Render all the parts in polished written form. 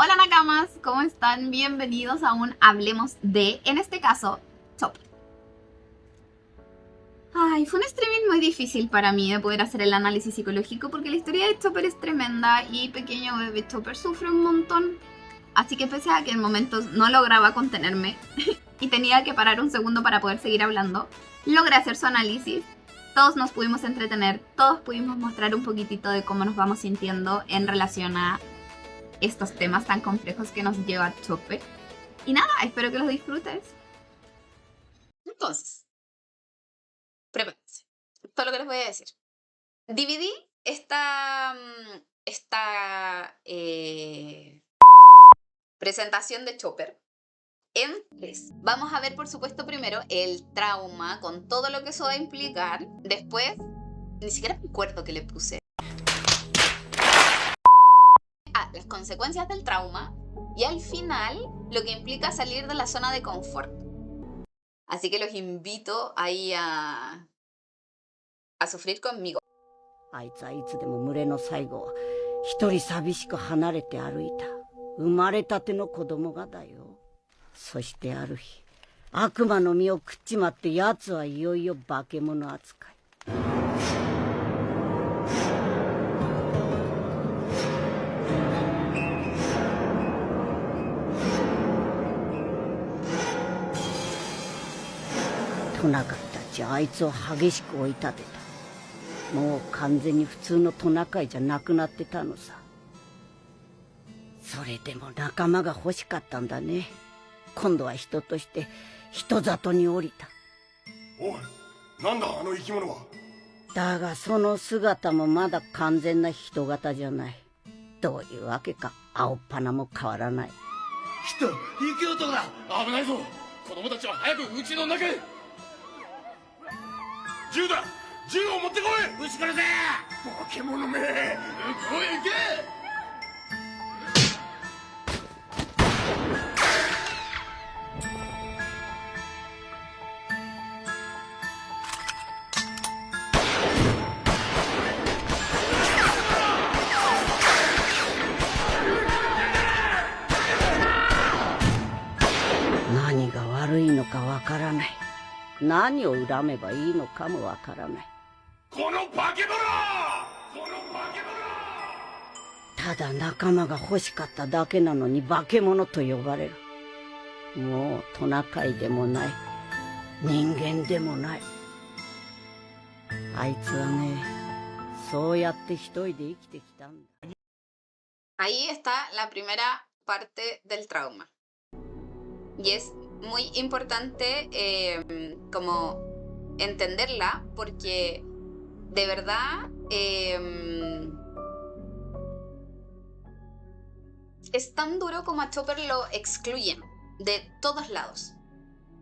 Hola Nakamas, ¿cómo están? Bienvenidos a un Hablemos de, en este caso, Chopper. Ay, fue un streaming muy difícil para mí de poder hacer el análisis psicológico porque la historia de Chopper es tremenda y pequeño bebé Chopper sufre un montón. Así que pese a que en momentos no lograba contenerme y tenía que parar un segundo para poder seguir hablando, logré hacer su análisis. Todos nos pudimos entretener, todos pudimos mostrar un poquitito de cómo nos vamos sintiendo en relación a estos temas tan complejos que nos lleva Chopper. Y nada, espero que los disfrutes. Entonces, prepárense. Todo lo que les voy a decir. Dividí esta presentación de Chopper en tres. Vamos a ver, por supuesto, primero el trauma con todo lo que eso va a implicar. Después, ni siquiera me acuerdo que le puse. Las consecuencias del trauma. Y al final, lo que implica salir de la zona de confort. Así que los invito ahí a sufrir conmigo. あいつはいつでも群れの最後は一人寂しく離れて歩いた生まれたての子供がだよ。そしてある日悪魔の実を食っちまって奴はいよいよ化け物扱い。トナカイたちはあいつを激しく追い立てた。もう完全に普通のトナカイじゃなくなってたのさ。それでも仲間が欲しかったんだね。今度は人として人里に降りた。おい、なんだあの生き物は。だがその姿もまだ完全な人型じゃない。どういうわけか青っ鼻も変わらない。きっと生き男だ。危ないぞ。子供たちは早く家の中へ。銃だ。銃を持ってこい。撃ち殺せ。化け物め。行け。何が悪いのかわからない。何を恨めばいいのかもわからない。この化け物。この化けただ仲間が欲しかっただけなのに化け物と呼ばれる。もうトナカイでもない人間でもない。あいつはね、そうやって一人で生きてきたんだ。 Ahí está la primera parte del trauma. Y es muy importante como entenderla porque de verdad es tan duro como a Chopper lo excluyen de todos lados.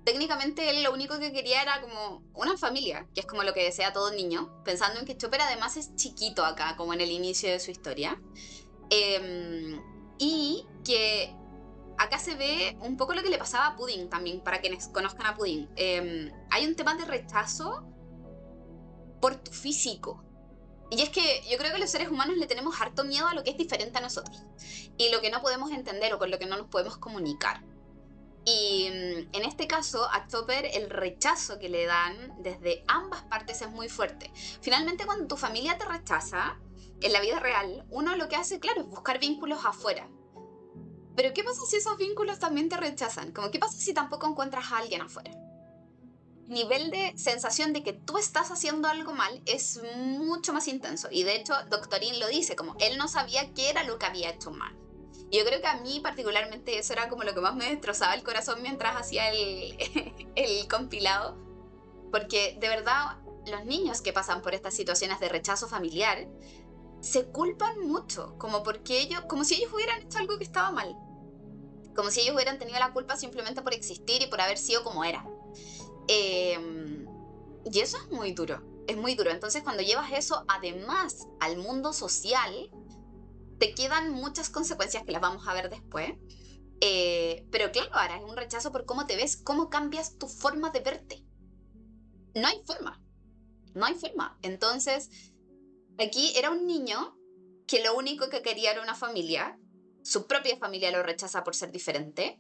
Técnicamente él lo único que quería era como una familia, que es como lo que desea todo niño, pensando en que Chopper además es chiquito acá, como en el inicio de su historia. Y que acá se ve un poco lo que le pasaba a Pudding también, para quienes conozcan a Pudding. Hay un tema de rechazo por tu físico. Y es que yo creo que los seres humanos le tenemos harto miedo a lo que es diferente a nosotros. Y lo que no podemos entender o con lo que no nos podemos comunicar. Y en este caso, a Chopper el rechazo que le dan desde ambas partes es muy fuerte. Finalmente, cuando tu familia te rechaza, en la vida real, uno lo que hace, claro, es buscar vínculos afuera. Pero ¿qué pasa si esos vínculos también te rechazan? Como, ¿qué pasa si tampoco encuentras a alguien afuera? El nivel de sensación de que tú estás haciendo algo mal es mucho más intenso. Y de hecho, Doctorín lo dice, como él no sabía qué era lo que había hecho mal. Y yo creo que a mí particularmente eso era como lo que más me destrozaba el corazón mientras hacía el compilado. Porque de verdad, los niños que pasan por estas situaciones de rechazo familiar se culpan mucho, como si ellos hubieran hecho algo que estaba mal. Como si ellos hubieran tenido la culpa simplemente por existir y por haber sido como eran. Y eso es muy duro, es muy duro. Entonces cuando llevas eso además al mundo social, te quedan muchas consecuencias que las vamos a ver después. Pero claro, ahora es un rechazo por cómo te ves, cómo cambias tu forma de verte. No hay forma, no hay forma. Entonces, aquí era un niño que lo único que quería era una familia, su propia familia lo rechaza por ser diferente.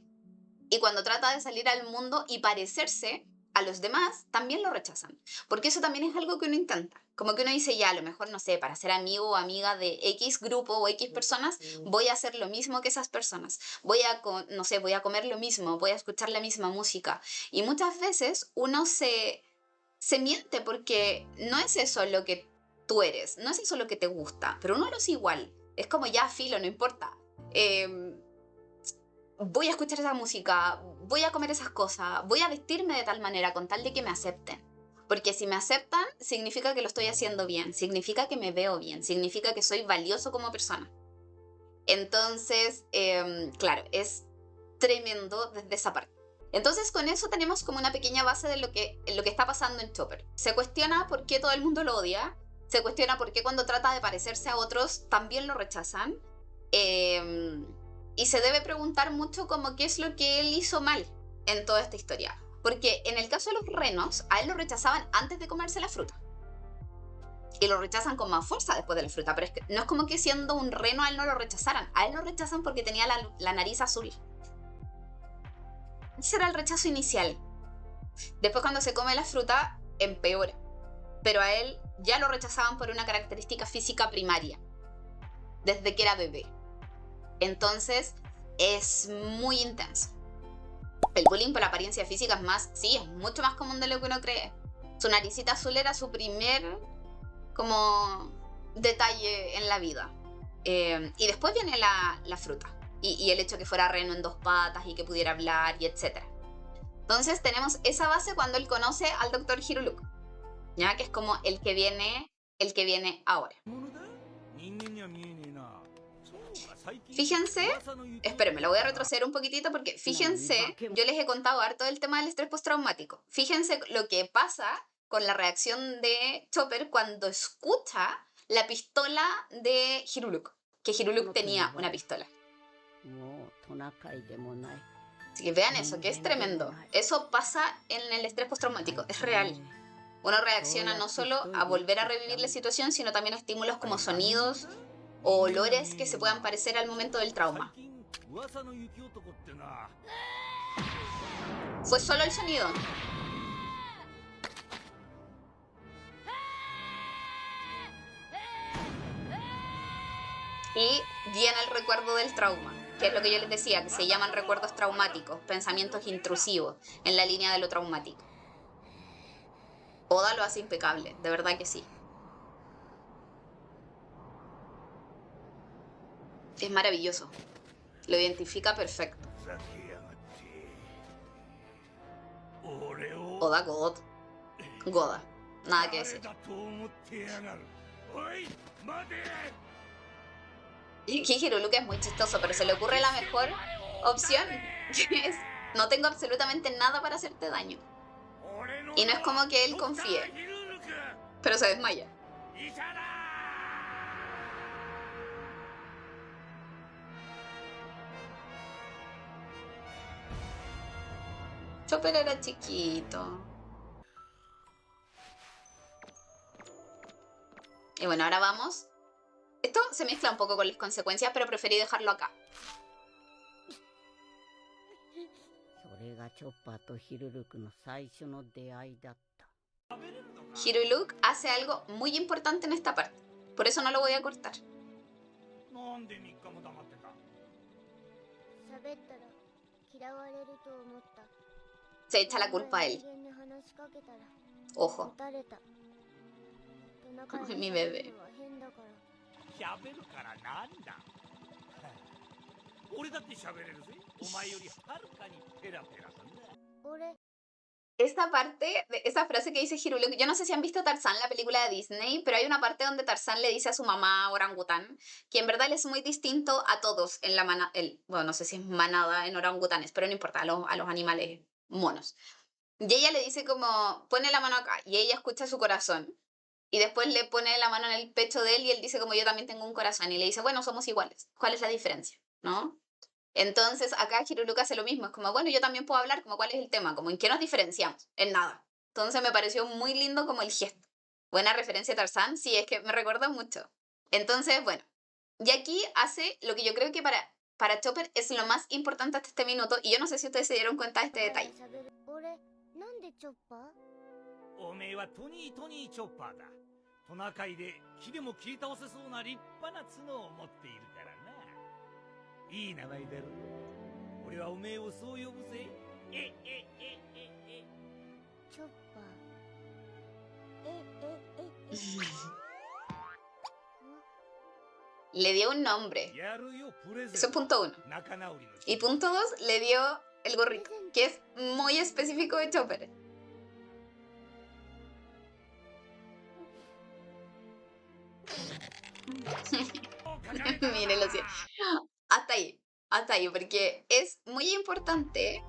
Y cuando trata de salir al mundo y parecerse a los demás, también lo rechazan. Porque eso también es algo que uno intenta. Como que uno dice, ya, a lo mejor, no sé, para ser amigo o amiga de X grupo o X personas, voy a hacer lo mismo que esas personas. No sé, voy a comer lo mismo, voy a escuchar la misma música. Y muchas veces uno se miente porque no es eso lo que tú eres, no es eso lo que te gusta, pero uno lo es igual. Es como ya, filo, no importa. Voy a escuchar esa música, voy a comer esas cosas, voy a vestirme de tal manera con tal de que me acepten. Porque si me aceptan, significa que lo estoy haciendo bien, significa que me veo bien, significa que soy valioso como persona. Entonces, claro, es tremendo desde esa parte. Entonces con eso tenemos como una pequeña base de lo que está pasando en Chopper. Se cuestiona por qué todo el mundo lo odia, se cuestiona por qué cuando trata de parecerse a otros también lo rechazan. Y se debe preguntar mucho como qué es lo que él hizo mal en toda esta historia. Porque en el caso de los renos, a él lo rechazaban antes de comerse la fruta. Y lo rechazan con más fuerza después de la fruta. Pero es que no es como que siendo un reno a él no lo rechazaran. A él lo rechazan porque tenía la nariz azul. Ese era el rechazo inicial. Después cuando se come la fruta, empeora. Pero a él ya lo rechazaban por una característica física primaria. Desde que era bebé. Entonces es muy intenso. El bullying por apariencia física es más, sí, es mucho más común de lo que uno cree. Su naricita azul era su primer como detalle en la vida. Y después viene la fruta. Y el hecho que fuera reno en 2 patas y que pudiera hablar y etc. Entonces tenemos esa base cuando él conoce al Dr. Hiruluk, ¿ya? Que es como el que viene ahora. Fíjense, espérenme, lo voy a retroceder un poquitito porque fíjense, yo les he contado harto del tema del estrés postraumático. Fíjense lo que pasa con la reacción de Chopper cuando escucha la pistola de Hiruluk, que Hiruluk tenía una pistola. Así que vean eso, que es tremendo. Eso pasa en el estrés postraumático, es real. Uno reacciona no solo a volver a revivir la situación, sino también a estímulos como sonidos o olores que se puedan parecer al momento del trauma. Fue solo el sonido. Y viene el recuerdo del trauma, que es lo que yo les decía, que se llaman recuerdos traumáticos, pensamientos intrusivos, en la línea de lo traumático. Oda lo hace impecable, de verdad que sí. Es maravilloso. Lo identifica perfecto. Oda God. Goda. Nada que decir. Y Hiruluk es muy chistoso, pero se le ocurre la mejor opción, que es: no tengo absolutamente nada para hacerte daño. Y no es como que él confíe, pero se desmaya. Chopper era chiquito. Y bueno, ahora vamos. Esto se mezcla un poco con las consecuencias, pero preferí dejarlo acá. Hiruluk hace algo muy importante en esta parte. Por eso no lo voy a cortar. Se echa la culpa a él. Ojo. Ay, mi bebé. Esta parte, esa frase que dice Hiruluk, yo no sé si han visto Tarzán, la película de Disney, pero hay una parte donde Tarzán le dice a su mamá orangután que en verdad él es muy distinto a todos en la manada, bueno, no sé si es manada en orangutanes, pero no importa, a los animales monos. Y ella le dice como, pone la mano acá, y ella escucha su corazón. Y después le pone la mano en el pecho de él y él dice como, yo también tengo un corazón. Y le dice, bueno, somos iguales. ¿Cuál es la diferencia? ¿No? Entonces acá Hiruluk hace lo mismo. Es como, bueno, yo también puedo hablar, como, ¿cuál es el tema? Como, ¿en qué nos diferenciamos? En nada. Entonces me pareció muy lindo como el gesto. Buena referencia a Tarzán. Sí, es que me recuerda mucho. Entonces, bueno. Y aquí hace lo que yo creo que para para Chopper es lo más importante hasta este minuto, y yo no sé si ustedes se dieron cuenta de este detalle. 俺なんでチョッパー？おめえはトニーチョッパーだ。トナカイで木でも切り倒せそうな立派な角を持っているからな。いい名前だろ。俺はおめえをそう呼ぶぜ。チョッパー。Le dio un nombre. やるよプレゼン Eso es punto 1. ト。仲直りの Y punto 2, le dio el gorrito, que es muy específico de Chopper. Mírenlo así. Hasta ahí, porque es muy importante,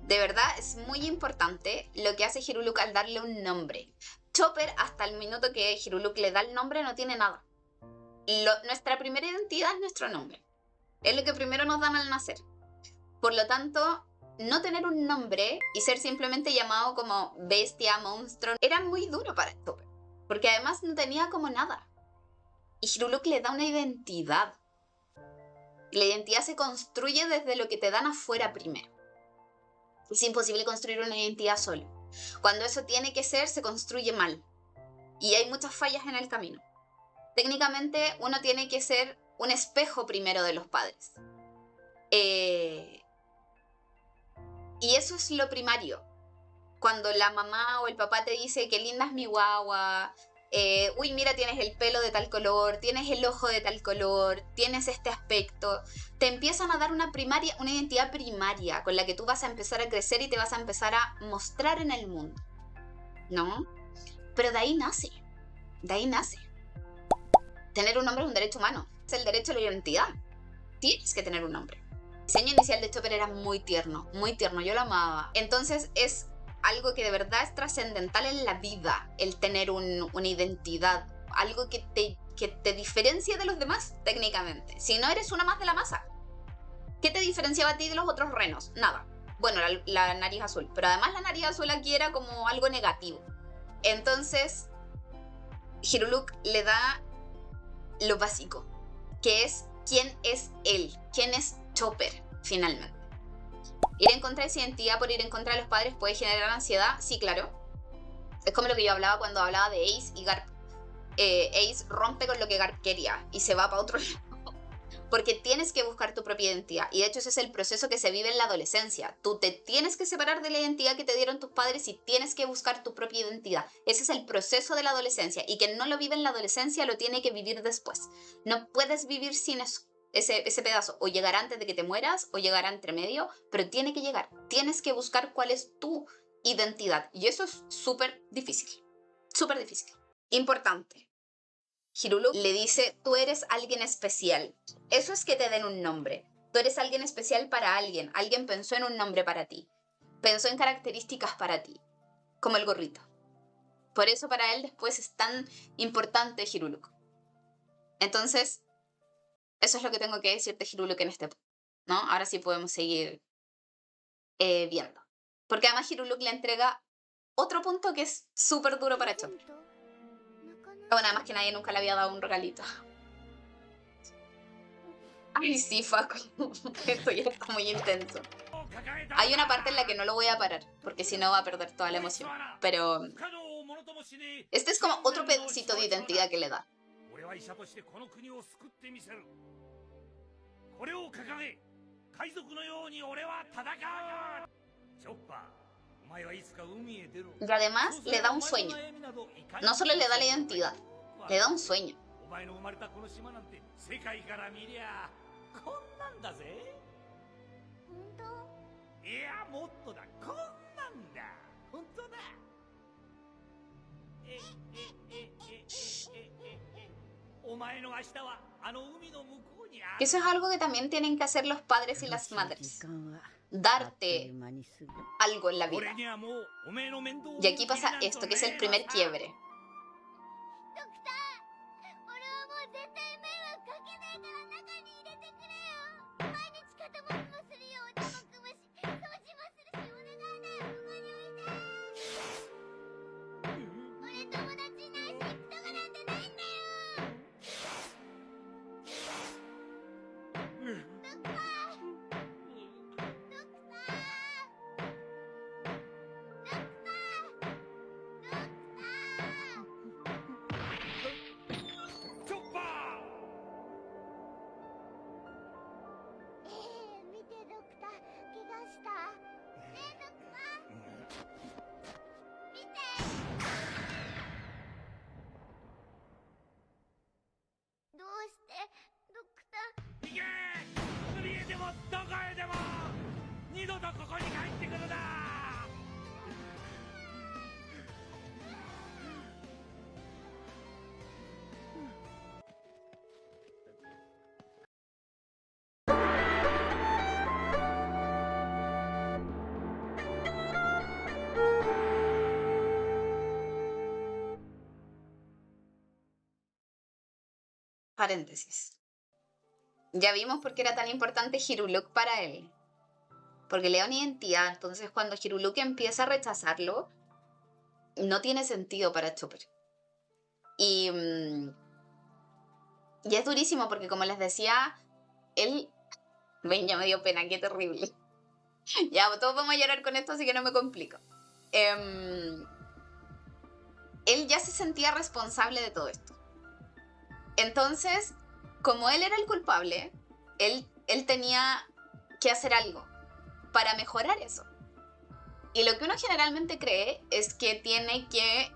de verdad es muy importante lo que hace Hiruluk al darle un nombre. Chopper, hasta el minuto que Hiruluk le da el nombre, no tiene nada. Nuestra primera identidad es nuestro nombre. Es lo que primero nos dan al nacer. Por lo tanto, no tener un nombre y ser simplemente llamado como bestia, monstruo, era muy duro para Chopper. Porque además no tenía como nada. Y Hiruluk le da una identidad. Y la identidad se construye desde lo que te dan afuera primero. Es imposible construir una identidad solo. Cuando eso tiene que ser, se construye mal. Y hay muchas fallas en el camino. Técnicamente, uno tiene que ser un espejo primero de los padres. Y eso es lo primario. Cuando la mamá o el papá te dice que linda es mi guagua, uy, mira, tienes el pelo de tal color, tienes el ojo de tal color, tienes este aspecto, te empiezan a dar una identidad primaria con la que tú vas a empezar a crecer y te vas a empezar a mostrar en el mundo, ¿no? Pero de ahí nace. Tener un nombre es un derecho humano, es el derecho a la identidad. Tienes que tener un nombre. El diseño inicial de Chopper era muy tierno, yo lo amaba. Entonces es algo que de verdad es trascendental en la vida, el tener una identidad, algo que te diferencia de los demás técnicamente. Si no eres una más de la masa. ¿Qué te diferenciaba a ti de los otros renos? Nada. Bueno, la nariz azul, pero además la nariz azul aquí era como algo negativo. Entonces, Hiruluk le da lo básico, que es quién es él, quién es Chopper, finalmente. Ir en contra de esa identidad por ir en contra de los padres puede generar ansiedad, sí, claro. Es como lo que yo hablaba cuando hablaba de Ace y Garp. Ace rompe con lo que Garp quería y se va para otro lado. Porque tienes que buscar tu propia identidad. Y de hecho ese es el proceso que se vive en la adolescencia. Tú te tienes que separar de la identidad que te dieron tus padres y tienes que buscar tu propia identidad. Ese es el proceso de la adolescencia. Y quien no lo vive en la adolescencia lo tiene que vivir después. No puedes vivir sin eso. Ese pedazo o llegará antes de que te mueras o llegará entre medio, pero tiene que llegar. Tienes que buscar cuál es tu identidad. Y eso es súper difícil. Súper difícil. Importante. Hiruluk le dice, tú eres alguien especial. Eso es que te den un nombre. Tú eres alguien especial para alguien. Alguien pensó en un nombre para ti. Pensó en características para ti. Como el gorrito. Por eso para él después es tan importante Hiruluk. Entonces, eso es lo que tengo que decirte, Hiruluk, en este punto, ¿no? Ahora sí podemos seguir viendo. Porque además Hiruluk le entrega otro punto que es súper duro para Chopper. Bueno, además que nadie nunca le había dado un regalito. Ay, sí, Faco. Esto ya está muy intenso. Hay una parte en la que no lo voy a parar, porque si no va a perder toda la emoción. Pero este es como otro pedacito de identidad que le da. Y además le da un sueño. No solo le da la identidad, le da un sueño. Eso es algo que también tienen que hacer los padres y las madres. Darte algo en la vida. Y aquí pasa esto, que es el primer quiebre. 二度とここに帰ってくるな。Paréntesis. Ya vimos por qué era tan importante Hiruluk para él. Porque le da una identidad. Entonces cuando Hiruluk empieza a rechazarlo, no tiene sentido para Chopper. Y es durísimo porque, como les decía, él... Ven, ya me dio pena, qué terrible. Ya, todos vamos a llorar con esto, así que no me complico. Él ya se sentía responsable de todo esto. Entonces, como él era el culpable, él tenía que hacer algo para mejorar eso. Y lo que uno generalmente cree es que tiene que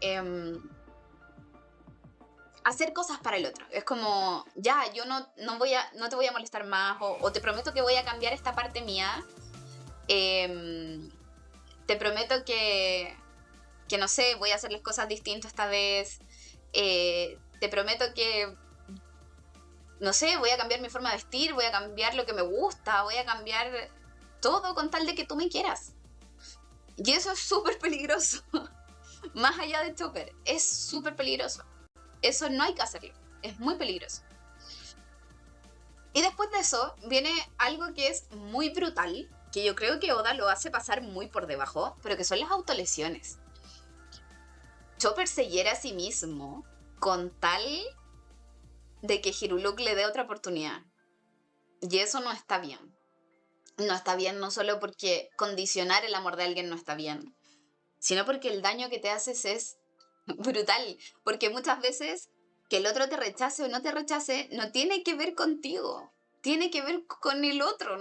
hacer cosas para el otro. Es como, ya, yo no te voy a molestar más, o te prometo que voy a cambiar esta parte mía. Te prometo que no sé, voy a hacer las cosas distintas esta vez. Te prometo que, no sé, voy a cambiar mi forma de vestir, voy a cambiar lo que me gusta, voy a cambiar todo con tal de que tú me quieras. Y eso es súper peligroso. Más allá de Chopper, es súper peligroso. Eso no hay que hacerlo. Es muy peligroso. Y después de eso viene algo que es muy brutal, que yo creo que Oda lo hace pasar muy por debajo, pero que son las autolesiones. Chopper se hiere a sí mismo con tal de que Hiruluk le dé otra oportunidad. Y eso no está bien. No está bien no solo porque condicionar el amor de alguien no está bien, sino porque el daño que te haces es brutal. Porque muchas veces que el otro te rechace o no te rechace no tiene que ver contigo. Tiene que ver con el otro.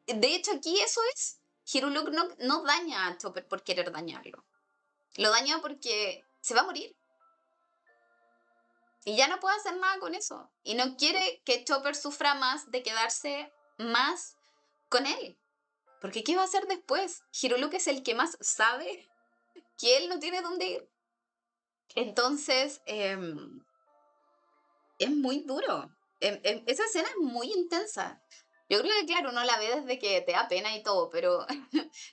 De hecho, aquí eso es. Hiruluk no daña a Chopper por querer dañarlo. Lo daña porque se va a morir. Y ya no puede hacer nada con eso. Y no quiere que Chopper sufra más de quedarse más con él. Porque ¿qué va a hacer después? Hiruluk es el que más sabe que él no tiene dónde ir. Entonces, es muy duro. Esa escena es muy intensa. Yo creo que, claro, uno la ve desde que te da pena y todo, pero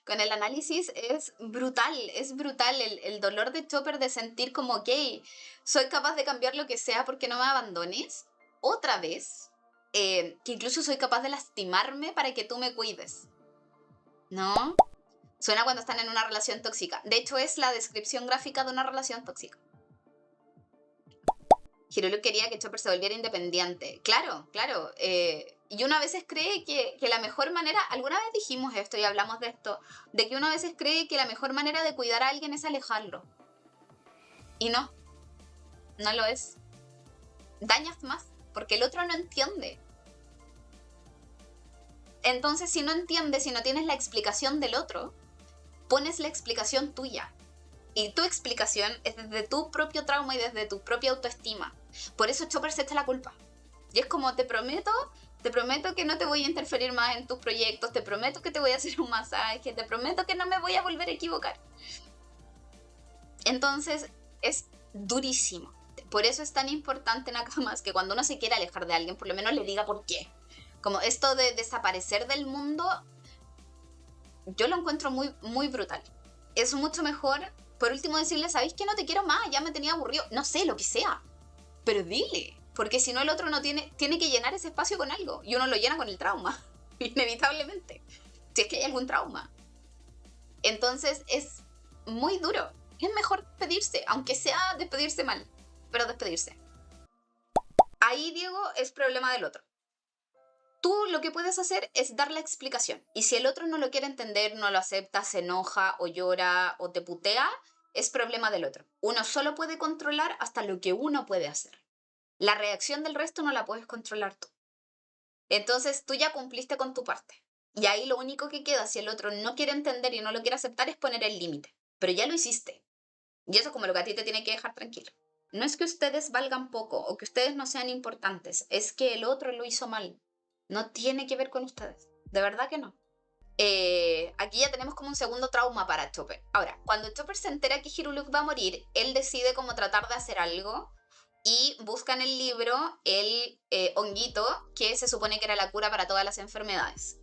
con el análisis es brutal el dolor de Chopper de sentir como, ok, soy capaz de cambiar lo que sea porque no me abandones, otra vez, que incluso soy capaz de lastimarme para que tú me cuides, ¿no? Suena cuando están en una relación tóxica. De hecho, es la descripción gráfica de una relación tóxica. Hiruluk quería que Chopper se volviera independiente. Claro. Y uno a veces cree que la mejor manera, alguna vez dijimos esto y hablamos de esto, de que uno a veces cree que la mejor manera de cuidar a alguien es alejarlo. Y no lo es. Dañas más, porque el otro no entiende. Entonces, si no entiendes, si no tienes la explicación del otro, pones la explicación tuya. Y tu explicación es desde tu propio trauma y desde tu propia autoestima. Por eso Chopper se echa la culpa. Y es como, te prometo que no te voy a interferir más en tus proyectos, te prometo que te voy a hacer un masaje, te prometo que no me voy a volver a equivocar. Entonces, es durísimo. Por eso es tan importante, Nakamas, que cuando uno se quiere alejar de alguien, por lo menos le diga por qué. Como esto de desaparecer del mundo, yo lo encuentro muy, muy brutal. Es mucho mejor, por último, decirle, ¿sabéis que no te quiero más? Ya me tenía aburrido. No sé, lo que sea. Pero dile, porque si no el otro no tiene que llenar ese espacio con algo. Y uno lo llena con el trauma, inevitablemente. Si es que hay algún trauma. Entonces es muy duro. Es mejor despedirse, aunque sea despedirse mal, pero despedirse. Ahí, Diego, es problema del otro. Tú lo que puedes hacer es dar la explicación. Y si el otro no lo quiere entender, no lo acepta, se enoja o llora o te putea, es problema del otro. Uno solo puede controlar hasta lo que uno puede hacer. La reacción del resto no la puedes controlar tú. Entonces tú ya cumpliste con tu parte. Y ahí lo único que queda, si el otro no quiere entender y no lo quiere aceptar, es poner el límite. Pero ya lo hiciste. Y eso es como lo que a ti te tiene que dejar tranquilo. No es que ustedes valgan poco o que ustedes no sean importantes. Es que el otro lo hizo mal. No tiene que ver con ustedes. De verdad que no. Aquí ya tenemos como un segundo trauma para Chopper. Ahora, cuando Chopper se entera que Hiruluk va a morir, él decide como tratar de hacer algo y busca en el libro el honguito que se supone que era la cura para todas las enfermedades.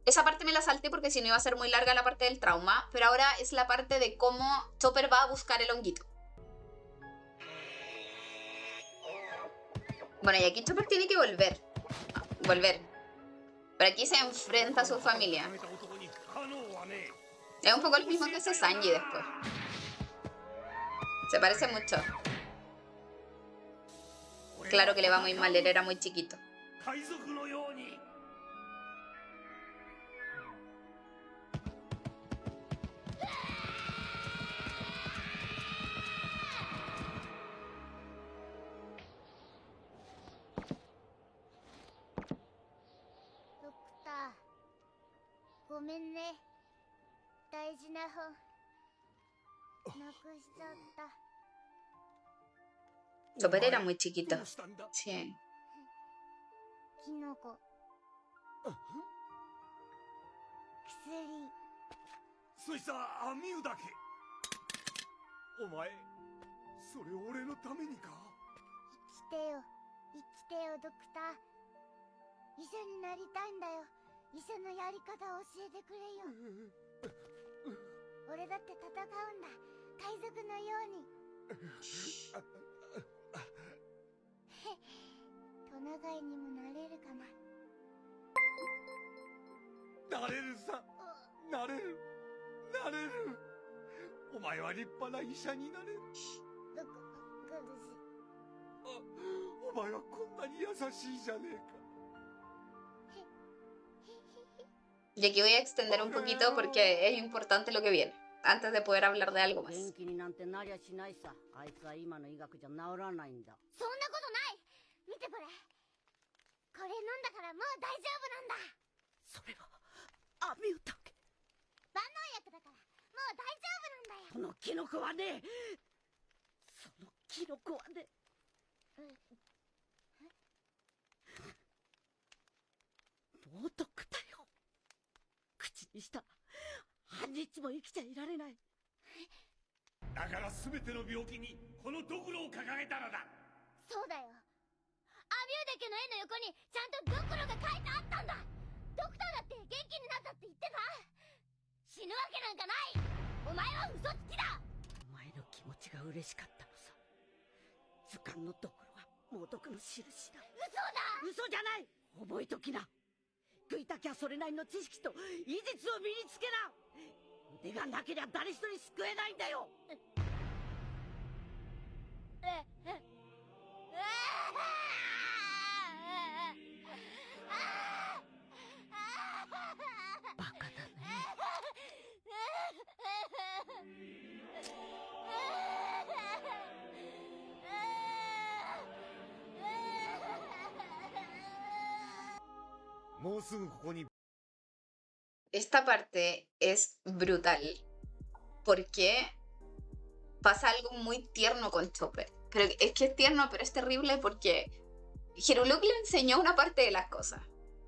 Esa parte me la salté porque si no iba a ser muy larga la parte del trauma, pero ahora es la parte de cómo Chopper va a buscar el honguito. Bueno, y aquí Chopper tiene que volver. Pero aquí se enfrenta a su familia. Es un poco el mismo que ese Sanji después. Se parece mucho. Claro que le va muy mal, él era muy chiquito. 海賊のように ドクターごめんね大事な本なくしちゃった Chopper era muy chiquito. どうしたんだ Sí. キノコ薬そいつはアミューだけお前それ俺のためにか生きてよドクター医者になりたいんだよ医者のやり方を教えてくれよ俺だって戦うんだ海賊のようにトナガイにもなれるかななれるさなれるお前は立派な医者になれる苦しいお前はこんなに優しいじゃねえか Y aquí voy a extender un poquito porque es importante lo que viene, antes de poder hablar de algo más. 元気になんてなりゃしないさ。あいつは今の医学じゃ治らないんだ。そんなことない見てこれこれ飲んだからもう大丈夫なんだそれはアミュータケ。万能薬だからもう大丈夫なんだよこのキノコはね、そのキノコはね、猛毒だよ。口にしたら半日も生きちゃいられない。だから全ての病気にこのドクロを掲げたのだそうだよアミューダ家の絵の横にちゃんとドクロが書いてあったんだドクターだって元気になったって言ってた死ぬわけなんかないお前は嘘つきだお前の気持ちが嬉しかったのさ。図鑑のドクロは猛毒の印だ。嘘だ嘘じゃない。覚えときな。食いたきゃそれなりの知識と医術を身につけな。腕がなけりゃ誰一人救えないんだよ。バカだね。もうすぐここに Esta parte es brutal porque pasa algo muy tierno con Chopper. Pero es que es tierno, pero es terrible porque Hiruluk le enseñó una parte de las cosas.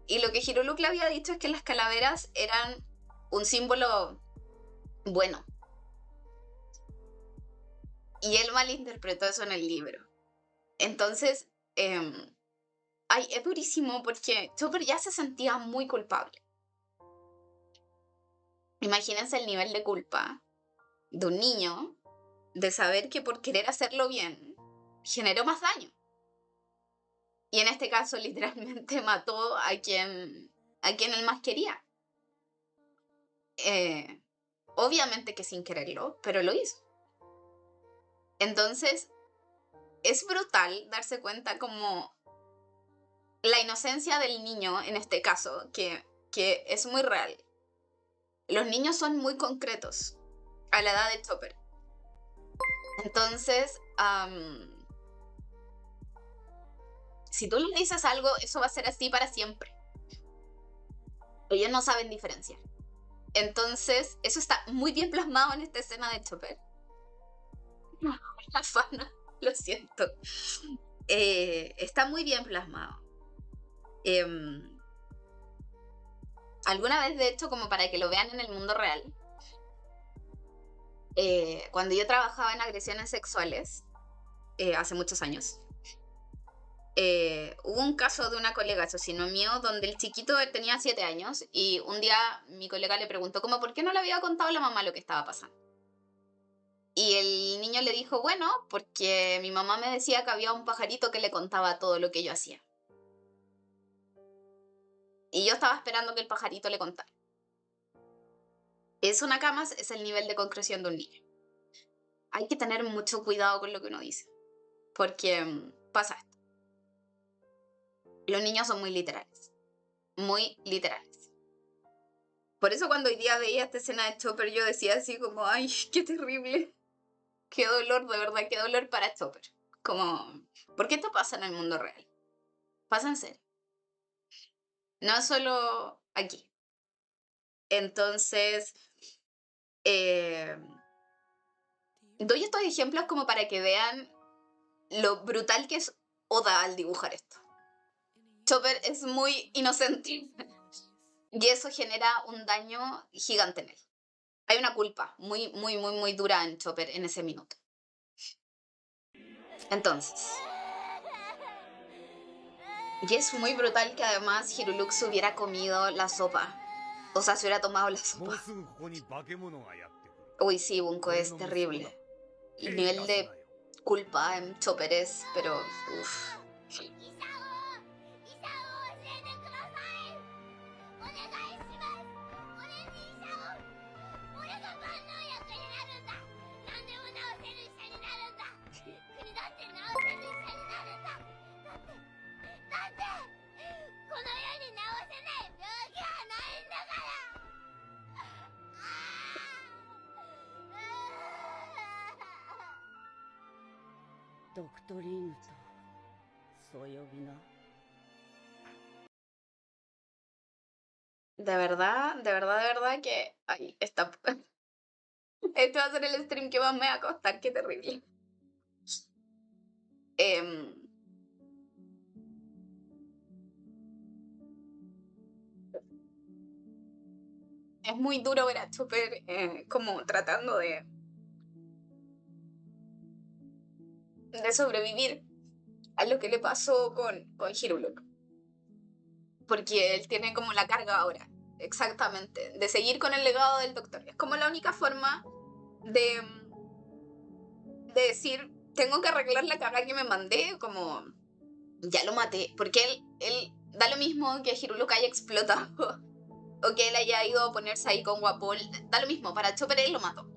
Y lo que Hiruluk le había dicho es que las calaveras eran un símbolo bueno. Y él malinterpretó eso en el libro. Entonces, es durísimo porque Chopper ya se sentía muy culpable. Imagínense el nivel de culpa de un niño de saber que por querer hacerlo bien generó más daño. Y en este caso literalmente mató a quien él más quería. Obviamente que sin quererlo, pero lo hizo. Entonces, es brutal darse cuenta como la inocencia del niño, en este caso, que es muy real. Los niños son muy concretos a la edad de Chopper. Entonces, si tú les dices algo, eso va a ser así para siempre. Ellos no saben diferenciar. Entonces, eso está muy bien plasmado en esta escena de Chopper. La fana, lo siento. Está muy bien plasmado. alguna vez, de hecho, como para que lo vean en el mundo real, cuando yo trabajaba en agresiones sexuales, hace muchos años, hubo un caso de una colega, eso sí, no mío, donde el chiquito tenía 7 años y un día mi colega le preguntó como por qué no le había contado a la mamá lo que estaba pasando. Y el niño le dijo, bueno, porque mi mamá me decía que había un pajarito que le contaba todo lo que yo hacía. Y yo estaba esperando que el pajarito le contara. Es una cama, es el nivel de concreción de un niño. Hay que tener mucho cuidado con lo que uno dice, porque pasa esto. Los niños son muy literales. Muy literales. Por eso cuando hoy día veía esta escena de Chopper, yo decía así como, ay, qué terrible. Qué dolor, de verdad, qué dolor para Chopper. Como, ¿por qué esto pasa en el mundo real? Pasa en serio. No solo aquí. Entonces, doy estos ejemplos como para que vean lo brutal que es Oda al dibujar esto. Chopper es muy inocente y eso genera un daño gigante en él. Hay una culpa muy, muy, muy, muy dura en Chopper en ese minuto. Entonces, y es muy brutal que además Hiruluk se hubiera comido la sopa. O sea, se hubiera tomado la sopa. Uy, sí, Bunko es terrible. El nivel de culpa en Chopper es, pero uff. Doctorino, soy Obina. De verdad, de verdad, de verdad que... Ay, está... Este va a ser el stream que más me va a costar, qué terrible. Es muy duro ver a Chopper como tratando de sobrevivir a lo que le pasó con Hiruluk. Porque él tiene como la carga ahora, exactamente, de seguir con el legado del doctor. Es como la única forma de decir, tengo que arreglar la caga que me mandé, como ya lo maté. Porque él da lo mismo que Hiruluk haya explotado o que él haya ido a ponerse ahí con Guapol, da lo mismo, para Chopper él lo mató.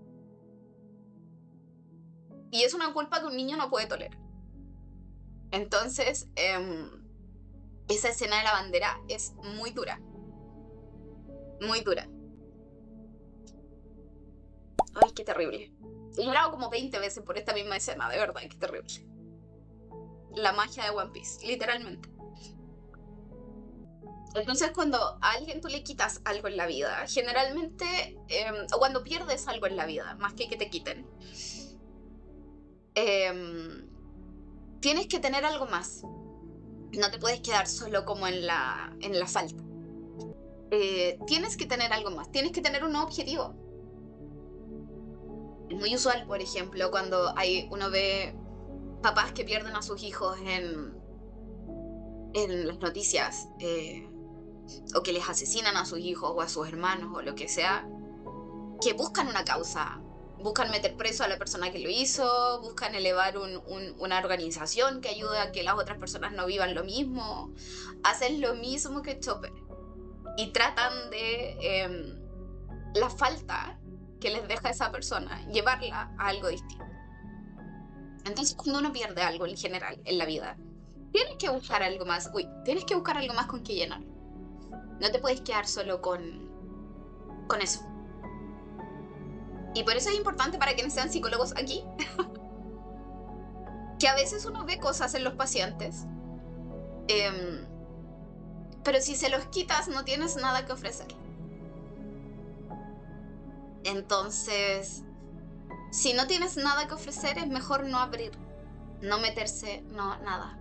Y es una culpa que un niño no puede tolerar. Entonces, esa escena de la bandera es muy dura. Muy dura. Ay, qué terrible. He llorado como 20 veces por esta misma escena, de verdad, qué terrible. La magia de One Piece, literalmente. Entonces, cuando a alguien tú le quitas algo en la vida, generalmente, o cuando pierdes algo en la vida, más que te quiten, tienes que tener algo más. No te puedes quedar solo como en la falta. Tienes que tener algo más, tienes que tener un objetivo. Es muy usual, por ejemplo, cuando uno ve papás que pierden a sus hijos en las noticias, o que les asesinan a sus hijos o a sus hermanos o lo que sea, que buscan una causa. Buscan meter preso a la persona que lo hizo, buscan elevar una organización que ayude a que las otras personas no vivan lo mismo. Hacen lo mismo que Chopper. Y tratan de la falta que les deja esa persona, llevarla a algo distinto. Entonces, cuando uno pierde algo en general en la vida, tienes que buscar algo más. Tienes que buscar algo más con que llenar. No te puedes quedar solo con eso. Y por eso es importante para quienes sean psicólogos aquí que a veces uno ve cosas en los pacientes, pero si se los quitas no tienes nada que ofrecer. Entonces, si no tienes nada que ofrecer, es mejor no abrir, no meterse, no nada.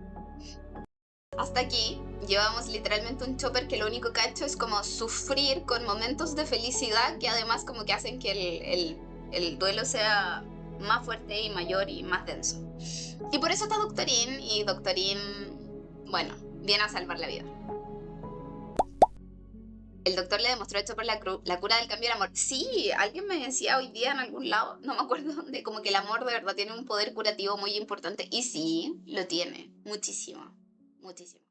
Hasta aquí Llevamos literalmente un Chopper que lo único que ha hecho es como sufrir con momentos de felicidad que además como que hacen que el duelo sea más fuerte y mayor y más denso. Y por eso está Doctorín, y Doctorín, bueno, viene a salvar la vida. El doctor le demostró a Chopper la cura del cambio del amor. Sí, alguien me decía hoy día en algún lado, no me acuerdo dónde, como que el amor de verdad tiene un poder curativo muy importante. Y sí, lo tiene, muchísimo, muchísimo.